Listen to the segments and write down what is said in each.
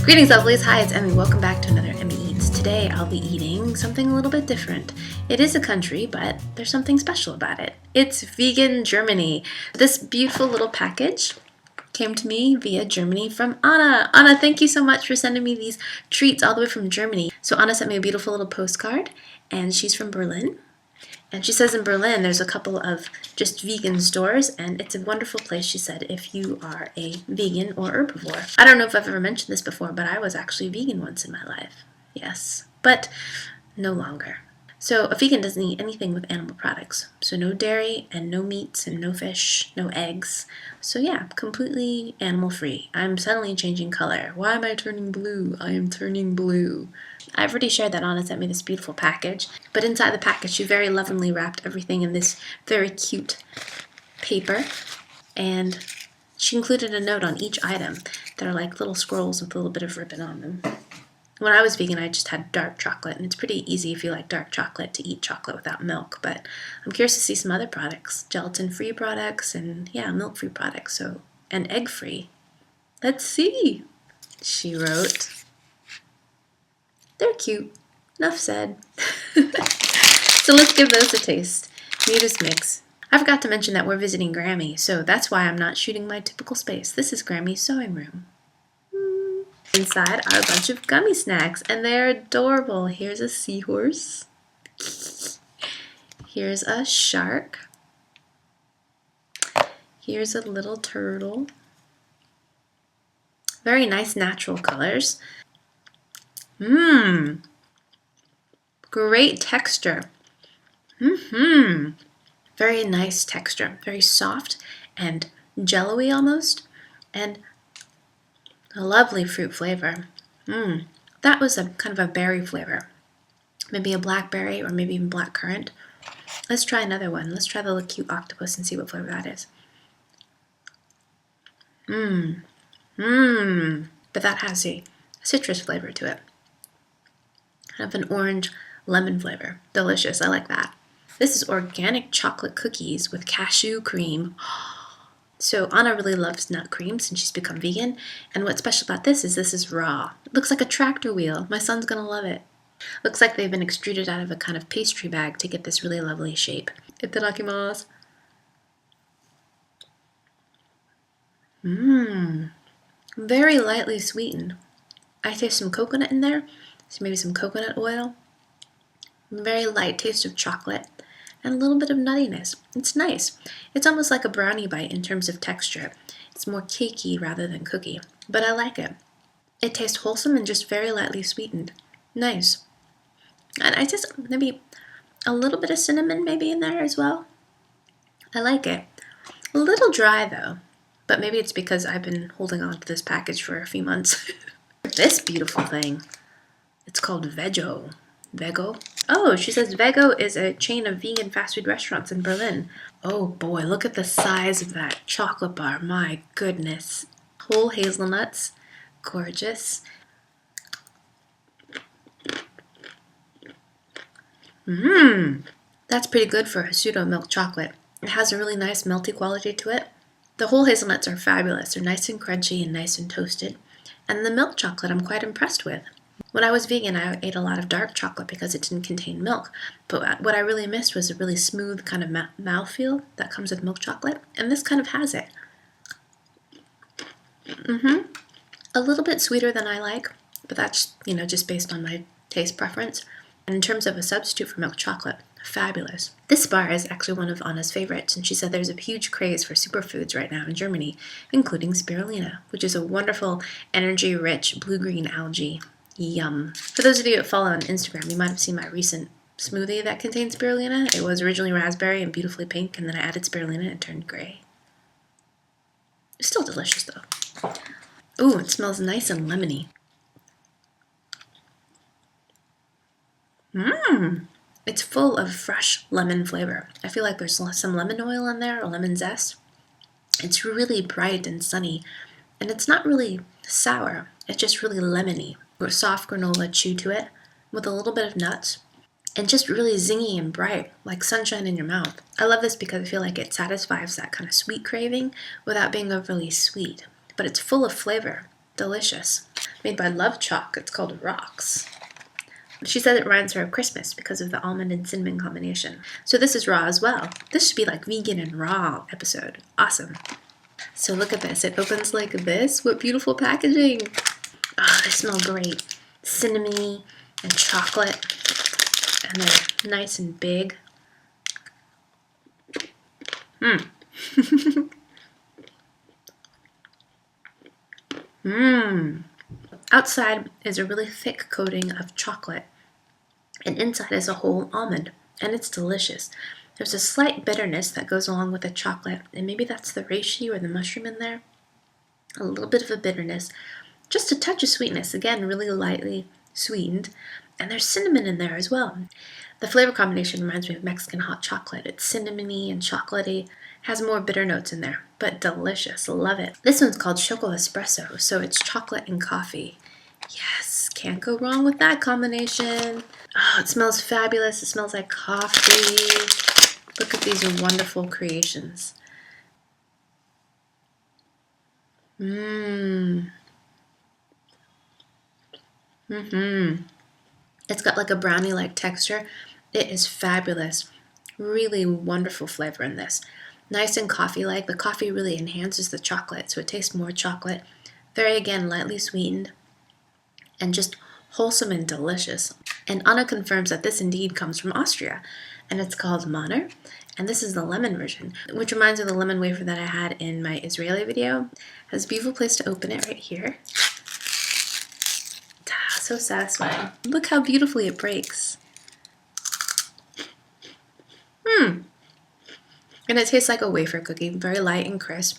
Greetings lovelies, hi, it's Emmy. Welcome back to another Emmy Eats. Today I'll be eating something a little bit different. It is a country, but there's something special about it. It's vegan Germany. This beautiful little package came to me via Germany from Anna. Anna, thank you so much for sending me these treats all the way from Germany. So Anna sent me a beautiful little postcard, and she's from Berlin. And she says in Berlin there's a couple of just vegan stores, and it's a wonderful place, she said, if you are a vegan or herbivore. I don't know if I've ever mentioned this before, but I was actually vegan once in my life. Yes, but no longer. So a vegan doesn't eat anything with animal products. So no dairy and no meats and no fish, no eggs. So yeah, completely animal free. I'm suddenly changing color. Why am I turning blue? I am turning blue. I've already shared that Anna sent me this beautiful package, but inside the package she very lovingly wrapped everything in this very cute paper, and she included a note on each item that are like little scrolls with a little bit of ribbon on them. When I was vegan, I just had dark chocolate, and it's pretty easy if you like dark chocolate to eat chocolate without milk, but I'm curious to see some other products, gelatin-free products, and yeah, milk-free products, and egg-free. Let's see, she wrote. They're cute. Enough said. So let's give those a taste. Meeres mix. I forgot to mention that we're visiting Grammy, so that's why I'm not shooting my typical space. This is Grammy's sewing room. Inside are a bunch of gummy snacks, and they're adorable. Here's a seahorse. Here's a shark. Here's a little turtle. Very nice natural colors. Great texture. Very nice texture. Very soft and jello-y almost, and a lovely fruit flavor. That was a kind of a berry flavor. Maybe a blackberry or maybe even blackcurrant. Let's try another one. Let's try the little cute octopus and see what flavor that is. But that has a citrus flavor to it. Kind of an orange lemon flavor. Delicious. I like that. This is organic chocolate cookies with cashew cream. So Anna really loves nut cream since she's become vegan. And what's special about this is raw. It looks like a tractor wheel. My son's gonna love it. Looks like they've been extruded out of a kind of pastry bag to get this really lovely shape. Itadakimasu. Very lightly sweetened. I taste some coconut in there. So maybe some coconut oil. Very light taste of chocolate. And a little bit of nuttiness. It's nice. It's almost like a brownie bite in terms of texture. It's more cakey rather than cookie. But I like it. It tastes wholesome and just very lightly sweetened. Nice. And I just maybe a little bit of cinnamon maybe in there as well. I like it. A little dry though. But maybe it's because I've been holding on to this package for a few months. This beautiful thing. It's called Vegó. Vegó? Oh, she says Vegó is a chain of vegan fast food restaurants in Berlin. Oh boy, look at the size of that chocolate bar. My goodness. Whole hazelnuts. Gorgeous. That's pretty good for a pseudo milk chocolate. It has a really nice melty quality to it. The whole hazelnuts are fabulous. They're nice and crunchy and nice and toasted. And the milk chocolate I'm quite impressed with. When I was vegan, I ate a lot of dark chocolate because it didn't contain milk. But what I really missed was a really smooth kind of mouthfeel that comes with milk chocolate. And this kind of has it. A little bit sweeter than I like, but that's, just based on my taste preference. And in terms of a substitute for milk chocolate, fabulous. This bar is actually one of Anna's favorites, and she said there's a huge craze for superfoods right now in Germany, including spirulina, which is a wonderful, energy-rich blue-green algae. Yum. For those of you that follow on Instagram, you might have seen my recent smoothie that contains spirulina. It was originally raspberry and beautifully pink, and then I added spirulina and it turned gray. It's still delicious, though. Ooh, it smells nice and lemony. It's full of fresh lemon flavor. I feel like there's some lemon oil in there or lemon zest. It's really bright and sunny, and it's not really sour. It's just really lemony. Soft granola chew to it with a little bit of nuts and just really zingy and bright, like sunshine in your mouth. I love this because I feel like it satisfies that kind of sweet craving without being overly sweet, but it's full of flavor. delicious. Made by Lovechock. It's called Rocks. She said it reminds her of Christmas because of the almond and cinnamon combination. So this is raw as well. This should be like vegan and raw episode. Awesome. So look at this. It opens like this. What beautiful packaging. Oh, they smell great. Cinnamony and chocolate. And they're nice and big. Mmm. Mmm. Outside is a really thick coating of chocolate, and inside is a whole almond, and it's delicious. There's a slight bitterness that goes along with the chocolate, and maybe that's the reishi or the mushroom in there. A little bit of a bitterness, just a touch of sweetness, again, really lightly sweetened, and there's cinnamon in there as well. The flavor combination reminds me of Mexican hot chocolate. It's cinnamony and chocolatey, has more bitter notes in there, but delicious, love it. This one's called SchokoEspresso, so it's chocolate and coffee. Yes, can't go wrong with that combination. Oh, it smells fabulous, it smells like coffee. Look at these wonderful creations. Mmm. Mm-hmm. It's got like a brownie-like texture. It is fabulous. Really wonderful flavor in this. Nice and coffee-like. The coffee really enhances the chocolate, so it tastes more chocolate. Very, again, lightly sweetened. And just wholesome and delicious. And Anna confirms that this indeed comes from Austria. And it's called Noir. And this is the lemon version, which reminds me of the lemon wafer that I had in my Israeli video. Has a beautiful place to open it right here. So satisfying. Look how beautifully it breaks. And it tastes like a wafer cookie, very light and crisp.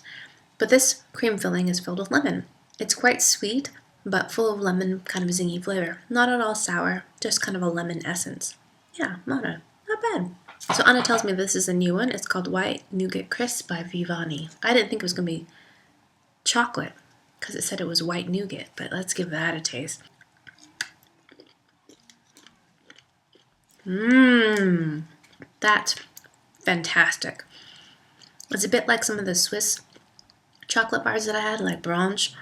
But this cream filling is filled with lemon. It's quite sweet, but full of lemon, kind of zingy flavor. Not at all sour, just kind of a lemon essence. Yeah, not bad. So Anna tells me this is a new one. It's called White Nougat Crisp by Vivani. I didn't think it was going to be chocolate, because it said it was white nougat, but let's give that a taste. Mmm, that's fantastic. It's a bit like some of the Swiss chocolate bars that I had, like Branche,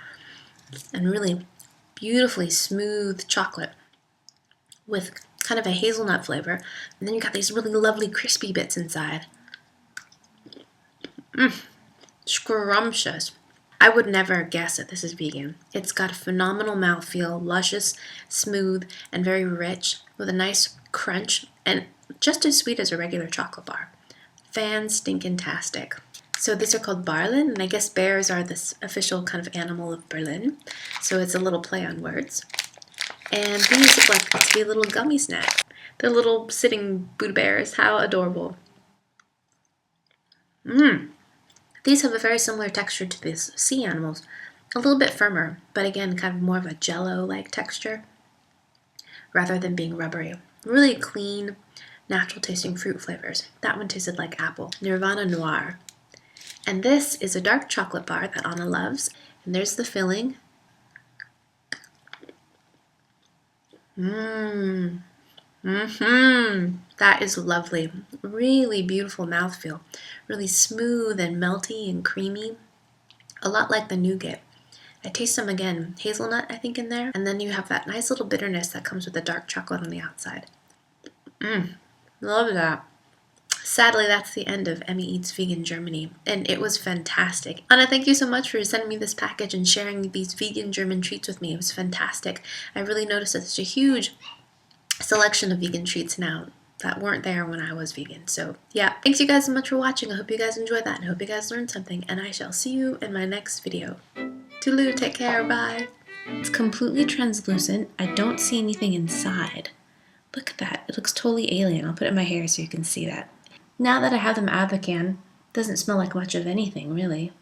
and really beautifully smooth chocolate with kind of a hazelnut flavor. And then you got these really lovely crispy bits inside. Scrumptious. I would never guess that this is vegan. It's got a phenomenal mouthfeel, luscious, smooth, and very rich, with a nice crunch, and just as sweet as a regular chocolate bar. Fan-stinkin-tastic. So these are called Barlin, and I guess bears are this official kind of animal of Berlin. So it's a little play on words. And these look like to be a little gummy snack. They're little sitting Buddha bears. How adorable. These have a very similar texture to these sea animals. A little bit firmer, but again, kind of more of a jello-like texture rather than being rubbery. Really clean, natural tasting fruit flavors. That one tasted like apple. Nirwana Noir. And this is a dark chocolate bar that Anna loves. And there's the filling. That is lovely. Really beautiful mouthfeel. Really smooth and melty and creamy. A lot like the nougat. I taste some again. Hazelnut, I think, in there. And then you have that nice little bitterness that comes with the dark chocolate on the outside. Love that. Sadly, that's the end of Emmy Eats Vegan Germany, and it was fantastic. Anna, thank you so much for sending me this package and sharing these vegan German treats with me. It was fantastic. I really noticed that there's a huge selection of vegan treats now that weren't there when I was vegan. So yeah, thanks you guys so much for watching. I hope you guys enjoyed that, and I hope you guys learned something, and I shall see you in my next video. Toodaloo, take care, bye. It's completely translucent. I don't see anything inside. Look at that. It looks totally alien. I'll put it in my hair so you can see that. Now that I have them out of the can, it doesn't smell like much of anything, really.